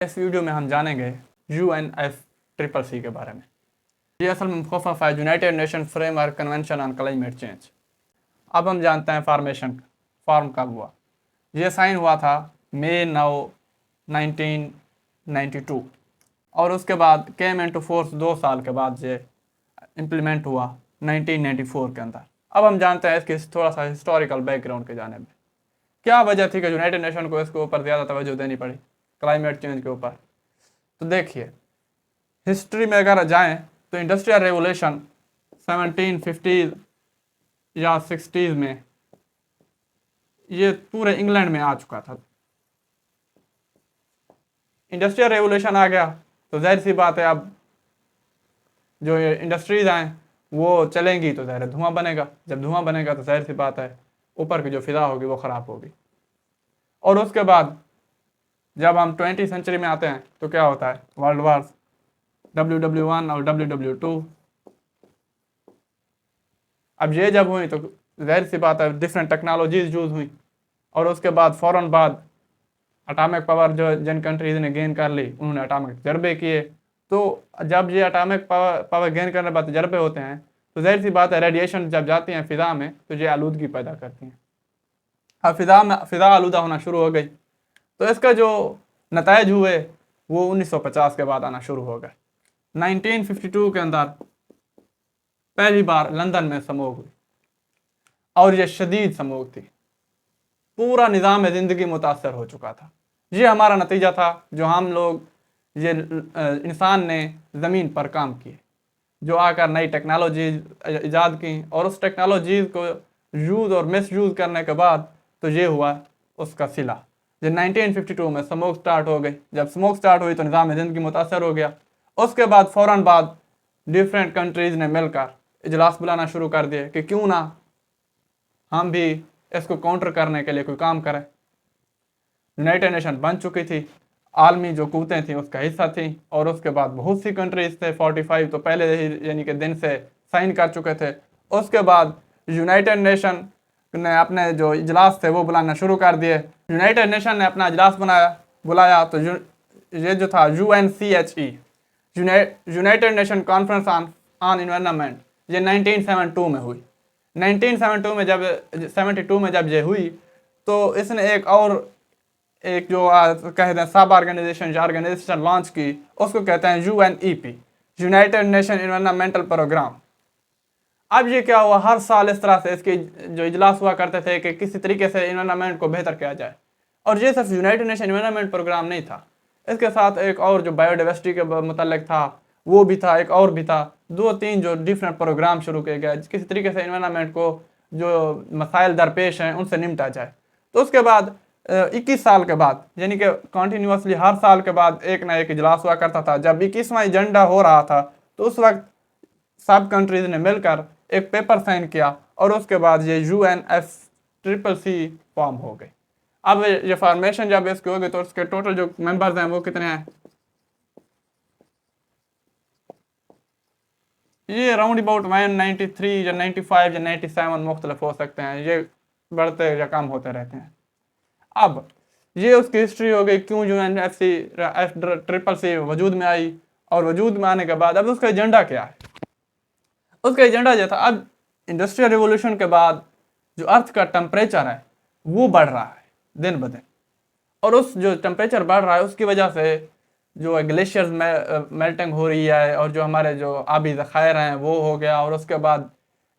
इस वीडियो में हम जानेंगे UNFCCC के बारे में। ये असल में मुखफ़फ़ है United nation framework convention on climate change. अब हम जानते हैं फॉर्म कब हुआ। ये साइन हुआ था मई 9, 1992 और उसके बाद केम इनटू फोर्स 2 साल के बाद ये इम्प्लीमेंट हुआ 1994 के अंदर। अब हम जानते हैं इसकी थोड़ा सा हिस्टोरिकल बैकग्राउंड के जाने में क्या वजह थी कि यूनाइटेड नेशन को इसके ऊपर ज़्यादा तवज्जो देनी पड़ी क्लाइमेट चेंज के ऊपर। तो देखिए, हिस्ट्री में अगर जाएं तो इंडस्ट्रियल रेवोल्यूशन 1750 या 60s में ये पूरे इंग्लैंड में आ चुका था। इंडस्ट्रियल रेवोल्यूशन आ गया तो जाहिर सी बात है अब जो इंडस्ट्रीज आए वो चलेंगी तो जाहिर है धुआं बनेगा। जब धुआं बनेगा तो जाहिर सी बात है ऊपर की जो फिजा होगी वो ख़राब होगी। और उसके बाद जब हम 20वीं सेंचुरी में आते हैं तो क्या होता है, वर्ल्ड वार WW1 और WW2। अब ये जब हुई तो जाहिर सी बात है डिफरेंट टेक्नोलॉजीज यूज़ हुई और उसके बाद फ़ौरन बाद अटामिक पावर जो जिन कंट्रीज़ ने गेन कर ली उन्होंने अटामिक तजर्बे किए। तो जब ये अटामिक पावर गेन करने के बाद तजर्बे होते हैं तो जाहिर सी बात है रेडिएशन जब जाती हैं फ़िज़ा में तो ये आलूदगी पैदा करती हैं। अब फ़िज़ा आलूदा होना शुरू हो गई तो इसका जो नतायज हुए वो 1950 के बाद आना शुरू हो गए। 1952 के अंदर पहली बार लंदन में समूह हुई और यह शदीद समूह थी। पूरा निज़ाम ज़िंदगी मुतासर हो चुका था। ये हमारा नतीजा था जो हम लोग ये इंसान ने ज़मीन पर काम किए, जो आकर नई टेक्नोलॉजी ईजाद की और उस टेक्नोलॉजी को यूज़ और मिस यूज़ करने के बाद तो ये हुआ उसका सिला। जब 1952 में स्मोक स्टार्ट हो गई, जब स्मोक स्टार्ट हुई तो निज़ाम ज़िंदगी मुतासर हो गया। उसके बाद फ़ौरन बाद डिफरेंट कंट्रीज़ ने मिलकर इजलास बुलाना शुरू कर दिए कि क्यों ना हम भी इसको काउंटर करने के लिए कोई काम करें। यूनाइटेड नेशन बन चुकी थी, आलमी जो क़ुव्वतें थी उसका हिस्सा थी और उसके बाद बहुत सी कंट्रीज़ थे 45 तो पहले ही यानी कि दिन से साइन कर चुके थे। उसके बाद यूनाइटेड नेशन ने अपने जो इजलास थे वो बुलाना शुरू कर दिए। यूनाइटेड नेशन ने अपना इजलास बुलाया तो ये जो था UNCHE United nation conference on environment ये 1972 में हुई। 1972 में जब 72 में जब ये हुई तो इसने एक जो कहते हैं सब ऑर्गेनाइजेशन लॉन्च की, उसको कहते हैं UNEP united nation environmental programme. अब ये क्या हुआ, हर साल इस तरह से इसके जो इजलास हुआ करते थे कि किसी तरीके से इन्वायरमेंट को बेहतर किया जाए। और ये सिर्फ यूनाइटेड नेशन इन्वायरमेंट प्रोग्राम नहीं था, इसके साथ एक और जो बायोडाइवर्सिटी के मतलब था वो भी था, एक और भी था, 2-3 जो डिफरेंट प्रोग्राम शुरू किए गए किसी तरीके से इन्वायरमेंट को जो मसाइल दरपेश हैं उनसे निपटा जाए। तो उसके बाद 21 साल के बाद यानी कि कॉन्टीन्यूसली हर साल के बाद एक ना एक इजलास हुआ करता था। जब 21वां एजेंडा हो रहा था तो उस वक्त सब कंट्रीज ने मिलकर एक पेपर साइन किया और उसके बाद ये UNFCCC फॉर्म हो गई। अब ये फॉर्मेशन जब इसके हो गई तो उसके टोटल जो मेंबर्स हैं वो कितने हैं, ये राउंड अबाउट 93 या 95 या 97 मुख्तलिफ हो सकते हैं, ये बढ़ते या कम होते रहते हैं। अब ये उसकी हिस्ट्री हो गई क्यों UNFCCC वजूद में आई और वजूद में आने के बाद अब उसका एजेंडा क्या है। उसका एजेंडा जो था, अब इंडस्ट्रियल रिवोल्यूशन के बाद जो अर्थ का टेम्परेचर है वो बढ़ रहा है दिन ब दिन और उस जो टेम्परेचर बढ़ रहा है उसकी वजह से जो ग्लेशियर्स में मेल्टिंग हो रही है और जो हमारे जो आबी ज़खायर हैं वो हो गया और उसके बाद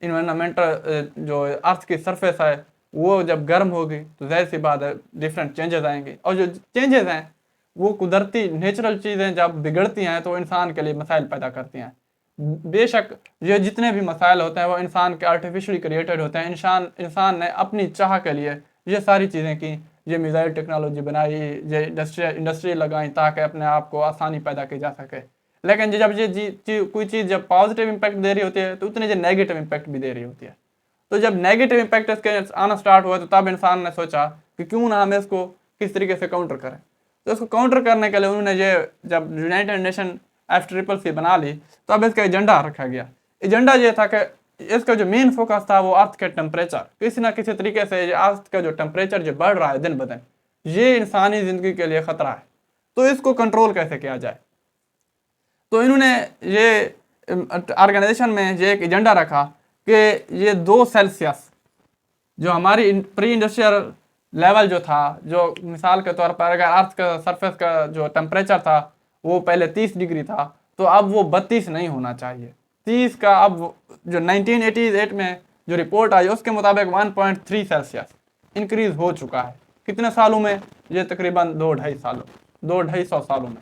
इन्वायरमेंटल जो अर्थ की सरफेस है वो जब गर्म होगी तो जाहिर सी बात है डिफरेंट चेंजेस आएंगे और जो चेंजेस हैं वो कुदरती नेचुरल चीज़ें जब बिगड़ती हैं तो इंसान के लिए मसाइल पैदा करती हैं। बेशक ये जितने भी मसाइल होते हैं वो इंसान के आर्टिफिशियली क्रिएटेड होते हैं। इंसान ने अपनी चाह के लिए ये सारी चीज़ें की, ये मिसाइल टेक्नोलॉजी बनाई, ये इंडस्ट्री लगाई ताकि अपने आप को आसानी पैदा की जा सके। लेकिन जब ये कोई चीज़ जब पॉजिटिव इम्पैक्ट दे रही होती है तो उतनी जो नेगेटिव इम्पैक्ट भी दे रही होती है। तो जब नेगेटिव इम्पैक्ट इसके आना स्टार्ट हुआ तो तब इंसान ने सोचा कि क्यों ना हम इसको किस तरीके से काउंटर करें। तो इसको काउंटर करने के लिए उन्होंने ये जब यूनाइटेड नेशन FCCC बना ली तो अब इसका एजेंडा रखा गया। एजेंडा ये था कि इसका जो मेन फोकस था वो अर्थ के टेम्परेचर, किसी ना किसी तरीके से अर्थ का जो टेम्परेचर जो बढ़ रहा है दिन ब दिन ये इंसानी ज़िंदगी के लिए ख़तरा है तो इसको कंट्रोल कैसे किया जाए। तो इन्होंने ये ऑर्गेनाइजेशन में ये एक एजेंडा रखा कि ये 2 सेल्सियस जो हमारी प्री इंडस्ट्रियल लेवल जो था, जो मिसाल के तौर पर अगर अर्थ का सरफेस का जो टेम्परेचर था वो पहले 30 डिग्री था, तो अब वो 32 नहीं होना चाहिए, 30 का। अब जो 1988 में जो रिपोर्ट आई उसके मुताबिक 1.3 सेल्सियस इंक्रीज हो चुका है। कितने सालों में? ये तकरीबन 2-2.5 सालों में।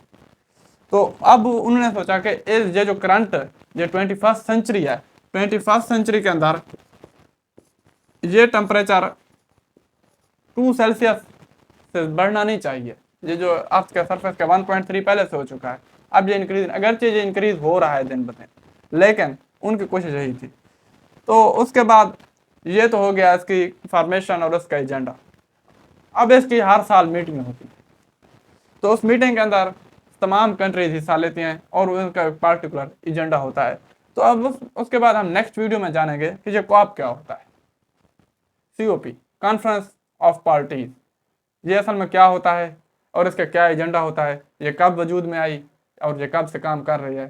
तो अब उन्होंने सोचा कि ये जो करंट ये 21st सेंचुरी है, 21st सेंचुरी के अंदर ये टेम्परेचर 2 सेल्सियस से बढ़ना नहीं चाहिए। ये जो अर्थ के सरफेस का 1.3 पहले से हो चुका है, अब ये इंक्रीज, अगरचे ये इंक्रीज हो रहा है दिन ब दिन, लेकिन उनकी कोशिश यही थी। तो उसके बाद ये तो हो गया इसकी फॉर्मेशन और उसका एजेंडा। अब इसकी हर साल मीटिंग होती है, तो उस मीटिंग के अंदर तमाम कंट्रीज हिस्सा लेती हैं और उनका एक पार्टिकुलर एजेंडा होता है। तो अब उसके बाद हम नेक्स्ट वीडियो में जानेंगे कि ये कॉप क्या होता है, COP, कॉन्फ्रेंस ऑफ पार्टीज, ये असल में क्या होता है और इसका क्या एजेंडा होता है, ये कब वजूद में आई और ये कब से काम कर रही है।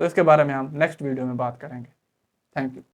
तो इसके बारे में हम नेक्स्ट वीडियो में बात करेंगे। Thank you.